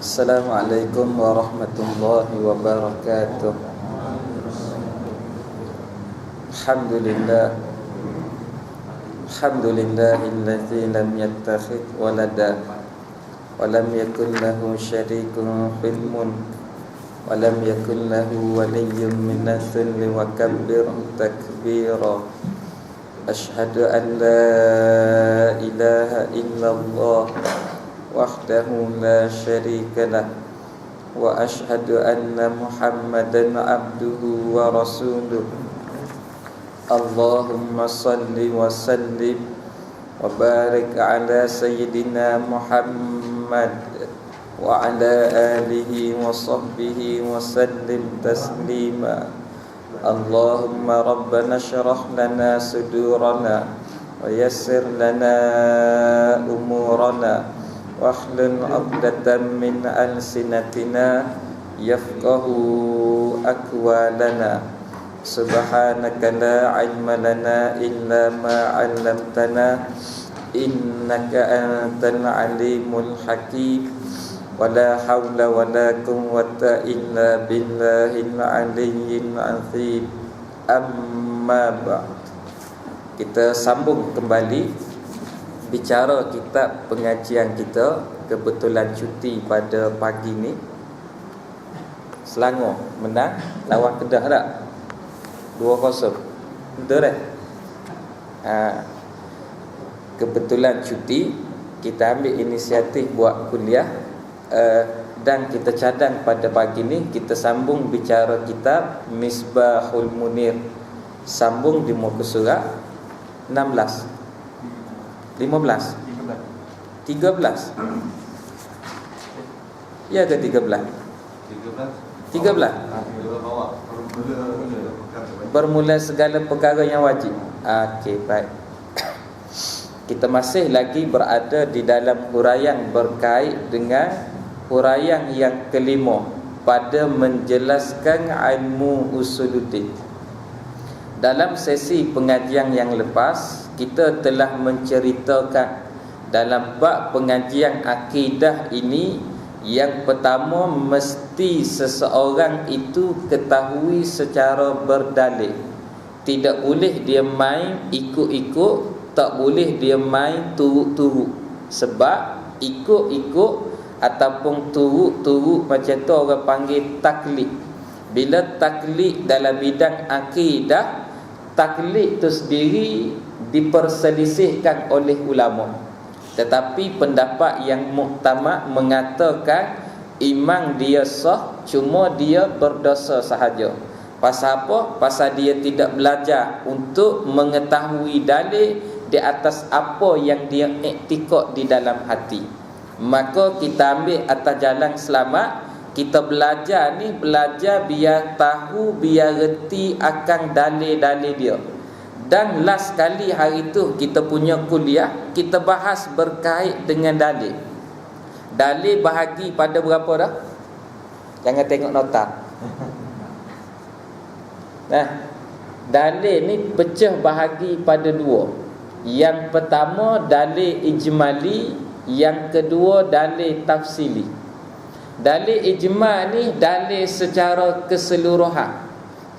Assalamualaikum warahmatullahi wabarakatuh. Alhamdulillahilladzi lam yattakhidh walada wa lam yakul lahu syarikun fil mulk wa lam yakul lahu waliyyun minadh dhilli wa kabbirhu takbira. Asyhadu an la ilaha illallah wahdahu la syarika lah wa asyhadu anna Muhammadan abduhu wa rasuluh. Allahumma salli wa sallim wa barik ala sayyidina Muhammad wa ala alihi wa sahbihi wa sallim taslima. Allahumma rabbana syrah lana sudurana wa yassir lana umurana wahlul 'uqdatam min alsinatina yafqahu aqwalana. Subhanaka la 'ilma lana illa ma 'allamtana innaka antal alimul hakim. Wala haula wala quwwata illa billahil aliyyil azim. Amma ba'd. Kita sambung kembali bicara kitab pengajian kita. Kebetulan cuti pada pagi ni. Selangor menang lawan Kedah tak? 2-0. Betul tak? Kebetulan cuti, kita ambil inisiatif buat kuliah, dan kita cadang pada pagi ni kita sambung bicara kitab Misbahul Munir. Sambung di muka surat 16, 15, 13. Ya ke 13? 13. Bermula segala perkara yang wajib. Okey, baik. Kita masih lagi berada di dalam huraian berkait dengan huraian yang kelima pada menjelaskan ilmu usuluddin. Dalam sesi pengajian yang lepas, kita telah menceritakan dalam bab pengajian akidah ini, yang pertama mesti seseorang itu ketahui secara berdalil. Tidak boleh dia main ikut-ikut, tak boleh dia main turut-turut. Sebab ikut-ikut ataupun turut-turut macam tu orang panggil taklid. Bila taklid dalam bidang akidah, taklid tu sendiri diperselisihkan oleh ulama. Tetapi pendapat yang muktamad mengatakan iman dia sah, cuma dia berdosa sahaja. Pasal apa? Pasal dia tidak belajar untuk mengetahui dalil di atas apa yang dia iktikad di dalam hati. Maka kita ambil atas jalan selamat. Kita belajar ni, belajar biar tahu, biar reti akan dalil-dalil dia. Dan last kali hari tu kita punya kuliah, kita bahas berkait dengan dalil. Dalil bahagi pada berapa dah? Jangan tengok nota. Nah, dalil ni pecah bahagi pada dua. Yang pertama dalil ijmali, yang kedua dalil tafsili. Dalil ijma' ni dalil secara keseluruhan,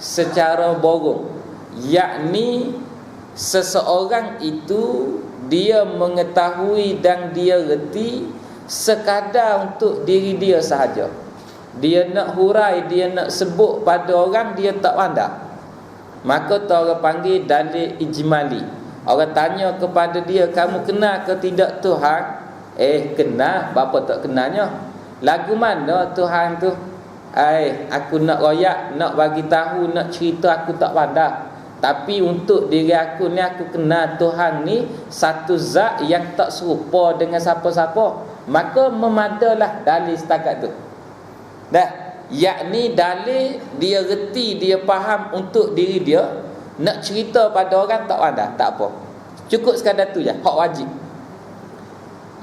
secara borong. Yakni seseorang itu dia mengetahui dan dia reti sekadar untuk diri dia sahaja. Dia nak hurai, dia nak sebut pada orang, dia tak pandai. Maka tu orang panggil dalil ijmali. Orang tanya kepada dia, kamu kenal ke tidak Tuhan? Kenal, bapa tak kenalnya. Lagu mana Tuhan tu? Aku nak royak, nak bagi tahu, nak cerita, aku tak pandai. Tapi untuk diri aku ni, aku kenal Tuhan ni satu zat yang tak serupa dengan siapa-siapa. Maka memadalah dalil setakat tu. Dah, yakni dalil dia reti, dia faham untuk diri dia. Nak cerita pada orang tak pandai, tak apa. Cukup sekadar tu je, hak wajib.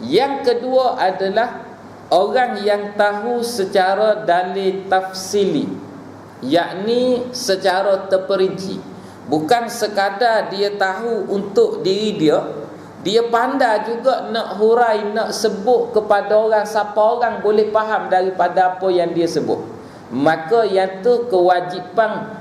Yang kedua adalah orang yang tahu secara dalil tafsili, yakni secara terperinci. Bukan sekadar dia tahu untuk diri dia, dia pandai juga nak hurai, nak sebut kepada orang, siapa orang boleh faham daripada apa yang dia sebut. Maka yang tu kewajipan,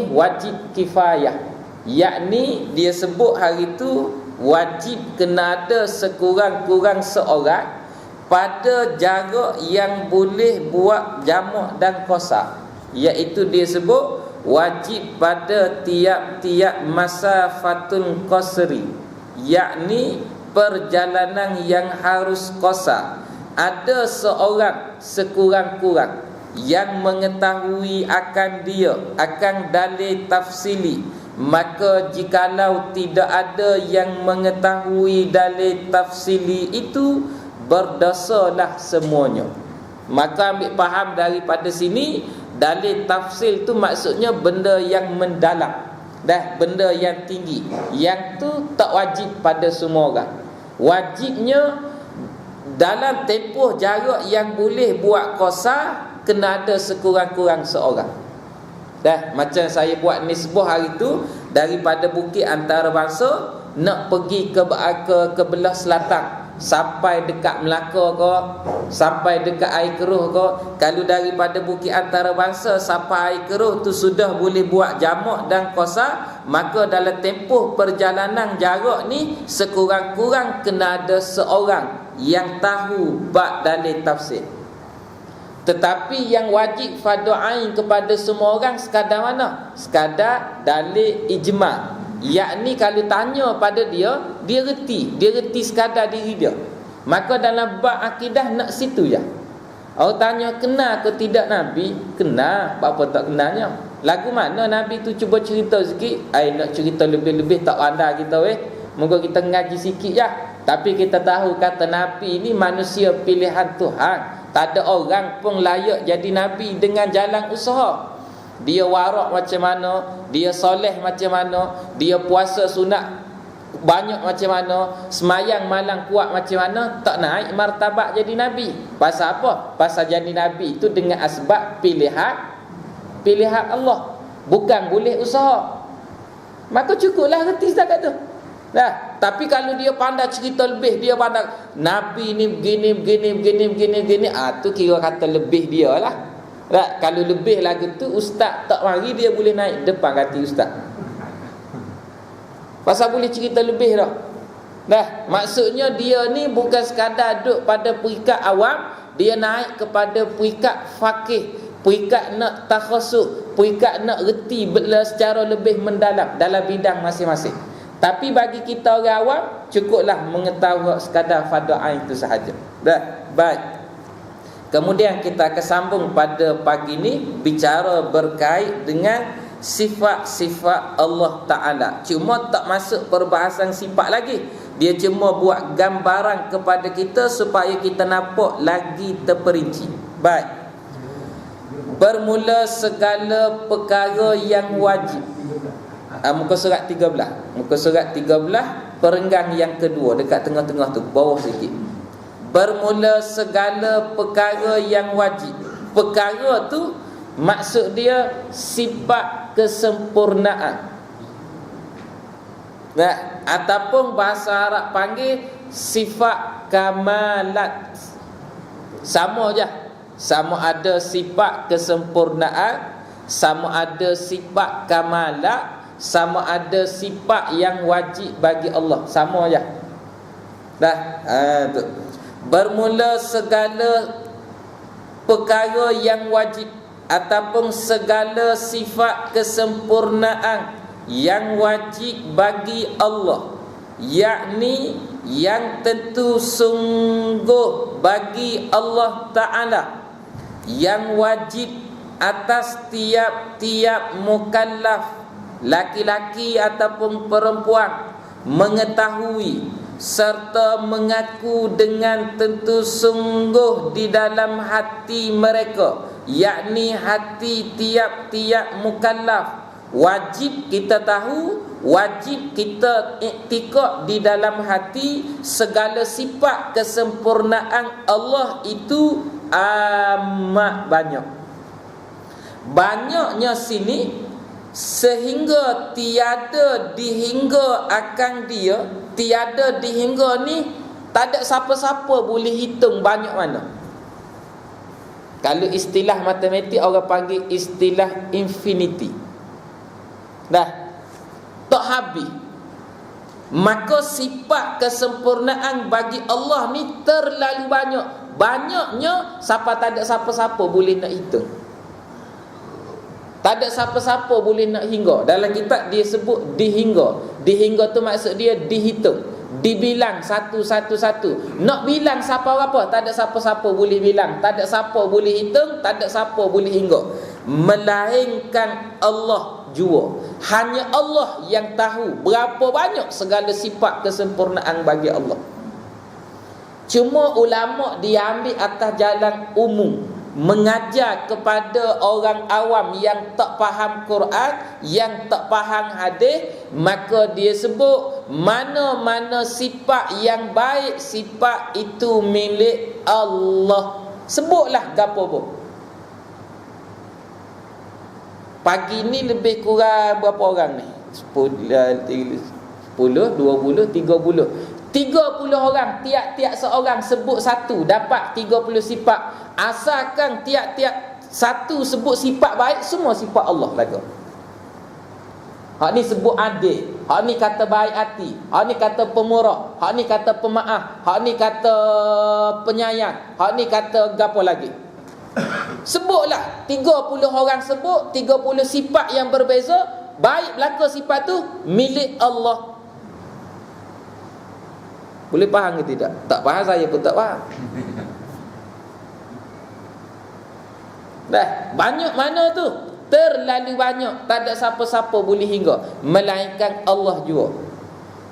wajib kifayah. Yakni dia sebut hari tu wajib kena ada sekurang-kurang seorang pada jarak yang boleh buat jamak dan qasar. Iaitu dia sebut wajib pada tiap-tiap masafatun qasri, yakni perjalanan yang harus qasar. Ada seorang sekurang-kurang yang mengetahui akan dia, akan dalil tafsili. Maka jikalau tidak ada yang mengetahui dalil tafsili itu, berdosalah semuanya. Maka ambil faham daripada sini, dalil tafsil tu maksudnya benda yang mendalam, benda yang tinggi. Yang tu tak wajib pada semua orang. Wajibnya dalam tempoh jarak yang boleh buat qasar, kena ada sekurang-kurang seorang. Macam saya buat nisbah hari tu, daripada Bukit Antarabangsa nak pergi ke belah selatan, sampai dekat Melaka ke, sampai dekat Air Keruh ke. Kalau daripada Bukit Antarabangsa sampai Air Keruh tu sudah boleh buat jamak dan qasar, maka dalam tempoh perjalanan jarak ni sekurang-kurang kena ada seorang yang tahu bab dalil tafsir. Tetapi yang wajib fardu ain kepada semua orang sekadar mana? Sekadar dalil ijma'. Yakni kalau tanya pada dia, dia reti sekadar diri dia. Maka dalam bab akidah nak situ je. Orang tanya kenal ke tidak Nabi? Kenal, apa tak kenalnya? Lagu mana Nabi tu cuba cerita sikit. Nak cerita lebih-lebih tak pandai kita Moga kita ngaji sikit je. Tapi kita tahu kata Nabi ni manusia pilihan Tuhan. Tak ada orang pun layak jadi Nabi dengan jalan usaha. Dia warak macam mana, dia soleh macam mana, dia puasa sunat banyak macam mana, semayang malam kuat macam mana, tak naik martabat jadi Nabi. Pasal apa? Pasal jadi Nabi itu dengan asbab pilihan Allah, bukan boleh usaha. Maka cukuplah reti setakat tu. Tapi kalau dia pandai cerita lebih, dia pandai Nabi ni begini, tu kira kata lebih dia lah. Kalau lebih lagi tu, ustaz tak mari dia boleh naik depan kata ustaz. Pasal boleh cerita lebih dah. Maksudnya dia ni bukan sekadar duduk pada peringkat awam, dia naik kepada peringkat faqih, peringkat nak takhassus, peringkat nak reti secara lebih mendalam dalam bidang masing-masing. Tapi bagi kita orang awam, cukuplah mengetahui sekadar fardu ain itu sahaja. Baik. Kemudian kita akan sambung pada pagi ini bicara berkait dengan sifat-sifat Allah Ta'ala. Cuma tak masuk perbahasan sifat lagi. Dia cuma buat gambaran kepada kita supaya kita nampak lagi terperinci. Baik. Bermula segala perkara yang wajib. Muka surat 13. Muka surat 13 perenggan yang kedua, dekat tengah-tengah tu, bawah sikit. Bermula segala perkara yang wajib. Perkara tu maksud dia sifat kesempurnaan. Ataupun bahasa Arab panggil sifat kamalat. Sama je. Sama ada sifat kesempurnaan, sama ada sifat kamalat, sama ada sifat yang wajib bagi Allah. Sama je. Tu. Bermula segala perkara yang wajib ataupun segala sifat kesempurnaan yang wajib bagi Allah, yakni yang tentu sungguh bagi Allah Ta'ala, yang wajib atas tiap-tiap mukallaf, laki-laki ataupun perempuan, mengetahui serta mengaku dengan tentu sungguh di dalam hati mereka, yakni hati tiap-tiap mukallaf. Wajib kita tahu, wajib kita iktikad di dalam hati segala sifat kesempurnaan Allah itu amat banyak. Banyaknya sini sehingga tiada dihingga akan dia. Tiada dihingga ni tak ada siapa-siapa boleh hitung banyak mana. Kalau istilah matematik orang panggil istilah infinity. Dah tak habis. Maka sifat kesempurnaan bagi Allah ni terlalu banyak. Banyaknya siapa tak ada siapa-siapa boleh nak hitung. Tak ada siapa-siapa boleh nak hingga. Dalam kitab dia sebut dihingga. Dihingga tu maksud dia dihitung, dibilang satu-satu. Nak bilang siapa apa, tak ada siapa-siapa boleh bilang, tak ada siapa boleh hitung, tak ada siapa boleh hingga, melainkan Allah jua. Hanya Allah yang tahu berapa banyak segala sifat kesempurnaan bagi Allah. Cuma ulama diambil atas jalan umum, mengajar kepada orang awam yang tak faham Quran, yang tak faham hadis, maka dia sebut mana-mana sifat yang baik, sifat itu milik Allah. Sebutlah gapo pun. Pagi ni lebih kurang berapa orang ni? 10, 20, 30 orang, tiap-tiap seorang sebut satu, dapat 30 sifat. Asalkan tiap-tiap satu sebut sifat baik, semua sifat Allah lagu. Hak ni sebut adil, hak ni kata baik hati, hak ni kata pemurah, hak ni kata pemaaf, hak ni kata penyayang, hak ni kata gapo lagi. Sebutlah 30 orang sebut 30 sifat yang berbeza, baik belaka sifat tu milik Allah. Boleh faham ke tidak? Tak faham, saya pun tak faham. Dah, banyak mana tu? Terlalu banyak, tak ada siapa-siapa boleh hingga, melainkan Allah jua.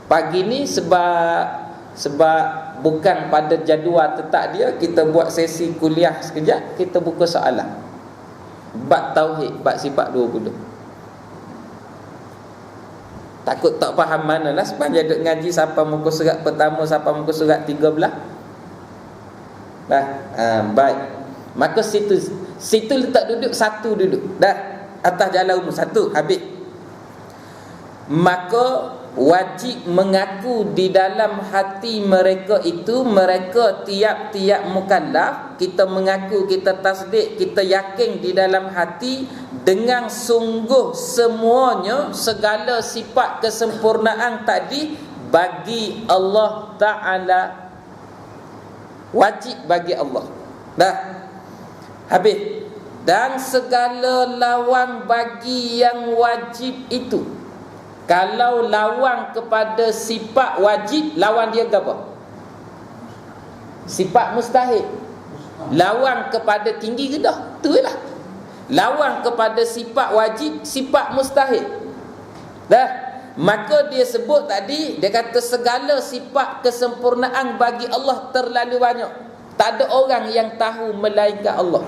Pagi ni sebab bukan pada jadual tetap dia, kita buat sesi kuliah sekejap, kita buka soalan. Bab tauhid, bab sifat 20. Takut tak faham manalah sepanjang duk ngaji sampai muka surat pertama sampai muka surat 13. Dah, baik. Maka situ letak duduk satu duduk. Dah, atas jalan umum satu habis. Maka wajib mengaku di dalam hati mereka itu, mereka tiap-tiap mukallaf, kita mengaku, kita tasdik, kita yakin di dalam hati dengan sungguh semuanya segala sifat kesempurnaan tadi bagi Allah Ta'ala, wajib bagi Allah. Dah habis. Dan segala lawan bagi yang wajib itu, kalau lawan kepada sifat wajib, lawan dia apa? Sifat mustahil. Lawan kepada tinggi rendah, itulah. Lawan kepada sifat wajib, sifat mustahil. Dah, maka dia sebut tadi, dia kata segala sifat kesempurnaan bagi Allah terlalu banyak. Tak ada orang yang tahu melainkan Allah.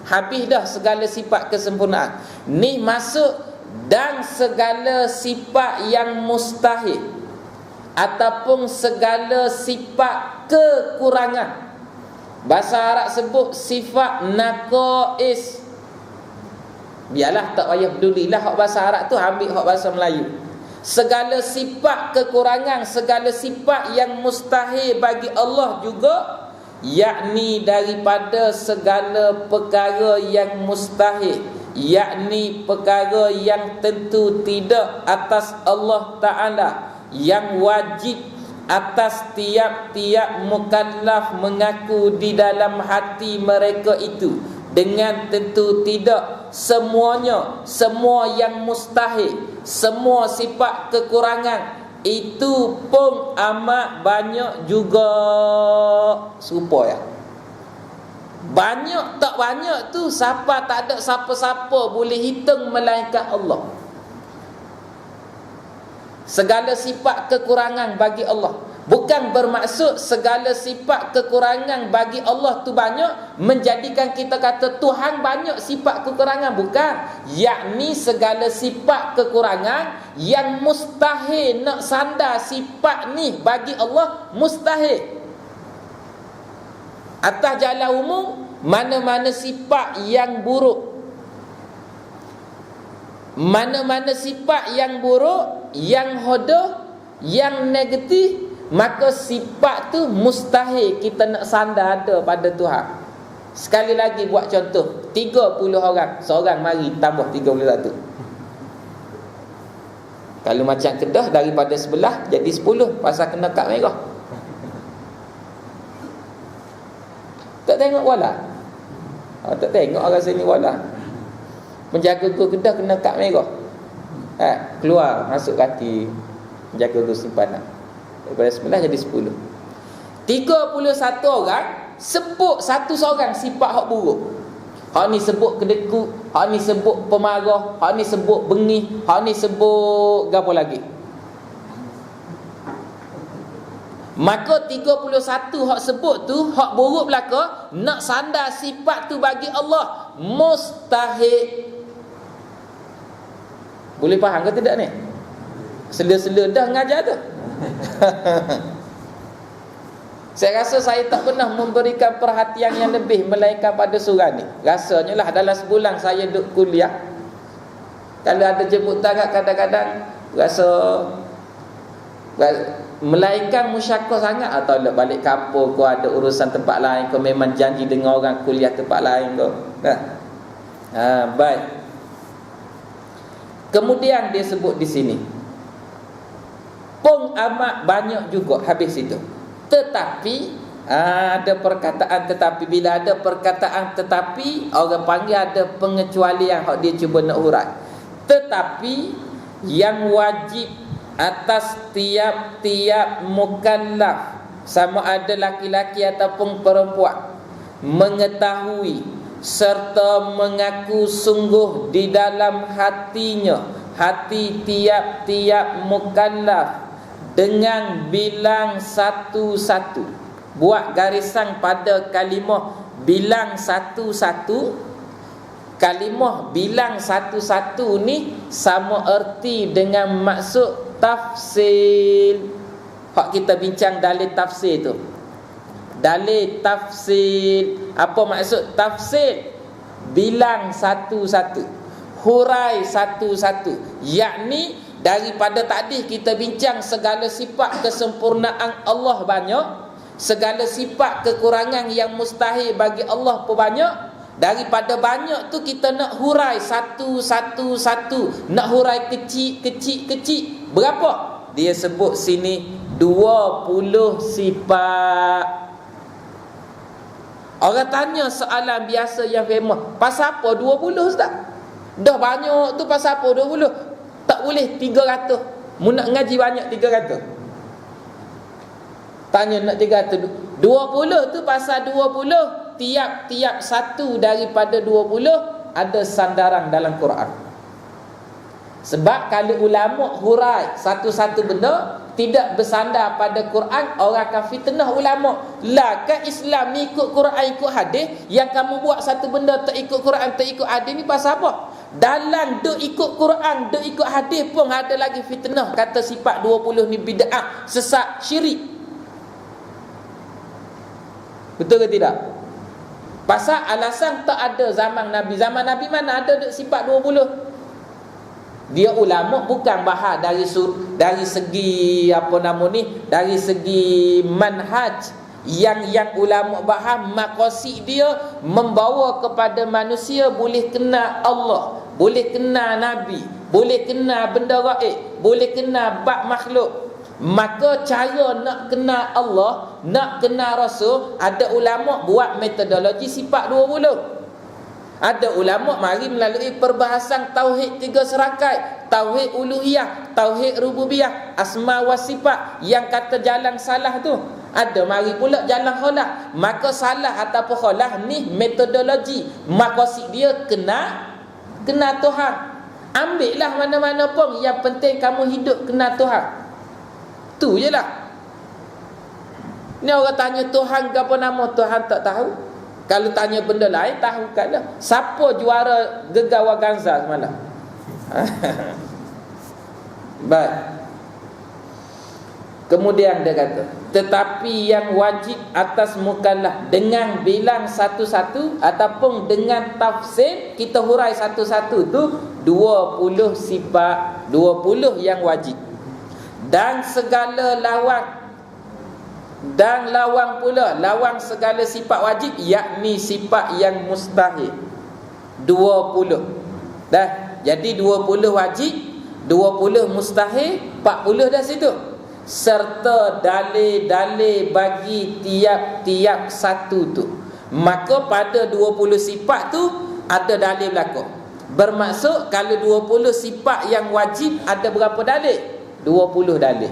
Habis dah segala sifat kesempurnaan. Ni masuk dan segala sifat yang mustahil ataupun segala sifat kekurangan. Bahasa Arab sebut sifat naqais. Biarlah tak payah pedulilah hak bahasa Arab tu, ambil hak bahasa Melayu. Segala sifat kekurangan, segala sifat yang mustahil bagi Allah juga, yakni daripada segala perkara yang mustahil, yakni perkara yang tentu tidak atas Allah Ta'ala, yang wajib atas tiap-tiap mukallaf mengaku di dalam hati mereka itu dengan tentu tidak semuanya, semua yang mustahil, semua sifat kekurangan itu pun amat banyak juga. Serupa ya. Banyak tak banyak tu, siapa tak ada siapa-siapa boleh hitung melainkan Allah. Segala sifat kekurangan bagi Allah, bukan bermaksud segala sifat kekurangan bagi Allah tu banyak menjadikan kita kata Tuhan banyak sifat kekurangan, bukan. Yakni segala sifat kekurangan yang mustahil nak sandar sifat ni bagi Allah, mustahil. Atas jalan umum, mana-mana sifat yang buruk, mana-mana sifat yang buruk, yang hodoh, yang negatif, maka sifat tu mustahil kita nak sandar ada pada Tuhan. Sekali lagi buat contoh, 30 orang, seorang mari tambah 31. Kalau macam Kedah, daripada sebelah jadi 10 pasal kena kad merah. Tak tengok wala. Tak tengok orang sini wala. Penjaga gua Kedah kena kad merah. Keluar masuk kaki penjaga gua simpanan. Daripada sebelah jadi 10. 31 orang sebut satu seorang sifat hak buruk. Hak ni sebut kedekut, hak ni sebut pemarah, hak ni sebut bengih, hak ni sebut gapo lagi. Maka 31 hak sebut tu, hak buruk belaka, nak sandar sifat tu bagi Allah mustahil. Boleh faham ke tidak ni? Sela-sela dah ngajar tu. Saya rasa saya tak pernah memberikan perhatian yang lebih melainkan pada surah ni. Rasanya lah dalam sebulan saya duduk kuliah, kalau ada jemputan kadang-kadang rasa melainkan musyakkah sangat, atau nak balik kampung kau ada urusan tempat lain, kau memang janji dengan orang kuliah tempat lain kau. Baik. Kemudian dia sebut di sini, pun amat banyak juga habis itu. Tetapi ada perkataan tetapi. Bila ada perkataan tetapi, orang panggil ada pengecualian hak dia cuba nak hurai. Tetapi yang wajib atas tiap-tiap mukallaf, sama ada laki-laki ataupun perempuan, mengetahui serta mengaku sungguh di dalam hatinya, hati tiap-tiap mukallaf, dengan bilang satu-satu. Buat garisan pada kalimah bilang satu-satu. Kalimah bilang satu-satu ni sama erti dengan maksud tafsil. Hak kita bincang dalil tafsir tu. Dalil tafsil. Apa maksud tafsil? Bilang satu-satu, hurai satu-satu. Yakni daripada tadi kita bincang segala sifat kesempurnaan Allah banyak, segala sifat kekurangan yang mustahil bagi Allah pun banyak. Daripada banyak tu kita nak hurai satu-satu, nak hurai kecil. Berapa? Dia sebut sini 20 sifat. Orang tanya soalan biasa yang famous, pasal apa 20 Ustaz? Dah banyak tu, pasal apa 20? Tak boleh 300. Mu nak ngaji banyak 300. Tanya nak 300. 20 tu pasal 20. Tiap-tiap satu daripada 20 ada sandaran dalam Quran. Sebab kalau ulama hurai satu-satu benda tidak bersandar pada Quran, orang akan fitnah ulama. Lah kan Islam ni ikut Quran, ikut hadis. Yang kamu buat satu benda tak ikut Quran, tak ikut hadis ni pasal apa? Dalam duk ikut Quran, duk ikut hadis pun ada lagi fitnah. Kata sifat 20 ni bid'ah, sesat, syirik. Betul ke tidak? Pasal alasan tak ada zaman Nabi. Zaman Nabi mana ada duk sifat 20? Dia ulama bukan bahas dari segi apa nama ni, dari segi manhaj. Yang ulama bahas maqasid dia membawa kepada manusia boleh kenal Allah, boleh kenal Nabi, boleh kenal benda gaib, boleh kenal bab makhluk. Maka cara nak kenal Allah, nak kenal Rasul, ada ulama buat metodologi sifat 20. Ada ulama mari melalui perbahasan tauhid 3 serakat, tauhid uluhiyah, tauhid rububiyah, asma wa sifat. Yang kata jalan salah tu, ada mari pula jalan khalah. Maka salah ataupun khalah ni metodologi, maqasid dia kenal Tuhan. Ambillah mana-mana pun, yang penting kamu hidup kenal Tuhan. Tu je lah. Ni orang tanya Tuhan ke apa nama, Tuhan tak tahu. Kalau tanya benda lain, tahu kan dah. Siapa juara Gegar Waganza semalam? Baik. Kemudian dia kata, tetapi yang wajib atas mukallaf dengan bilang satu-satu ataupun dengan tafsir, kita hurai satu-satu tu 20 sifat, 20 yang wajib. Dan segala lawang pula, lawang segala sifat wajib, yakni sifat yang mustahil 20. Dah, jadi 20 wajib, 20 mustahil, 40 dah situ. Serta dalil-dalil bagi tiap-tiap satu tu. Maka pada 20 sifat tu ada dalil berlaku. Bermaksud kalau 20 sifat yang wajib ada berapa dalil? 20 dalil.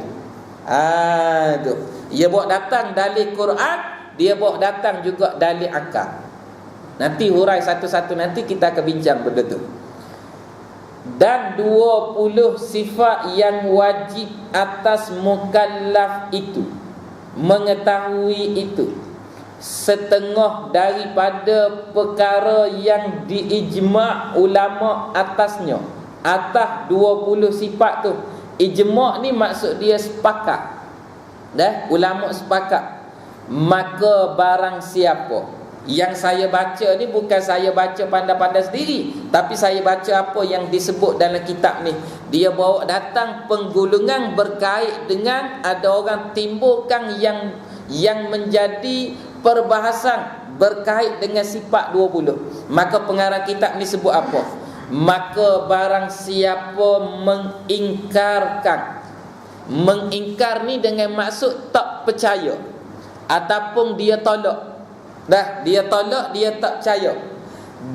Tu. Dia bawa datang dalil Quran, dia bawa datang juga dalil akal. Nanti hurai satu-satu, nanti kita akan bincang benda tu. Dan 20 sifat yang wajib atas mukallaf itu, mengetahui itu, setengah daripada perkara yang diijma' ulama atasnya, atas 20 sifat tu. Ijma' ni maksud dia sepakat. Dah, ulama sepakat. Maka barang siapa, yang saya baca ni bukan saya baca pandai-pandai sendiri, tapi saya baca apa yang disebut dalam kitab ni. Dia bawa datang penggulungan berkait dengan ada orang timbulkan yang menjadi perbahasan berkait dengan sifat 20. Maka pengarang kitab ni sebut apa? Maka barang siapa mengingkar ni dengan maksud tak percaya ataupun dia tolak. Dah, dia tolak, dia tak percaya,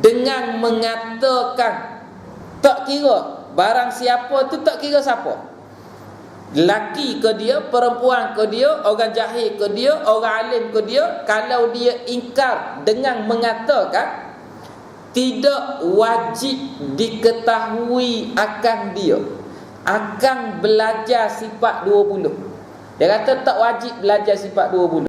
dengan mengatakan, tak kira barang siapa tu, tak kira siapa, lelaki ke dia, perempuan ke dia, orang jahil ke dia, orang alim ke dia, kalau dia ingkar dengan mengatakan, tidak wajib diketahui akan dia, akan belajar sifat 20. Dia kata tak wajib belajar sifat 20.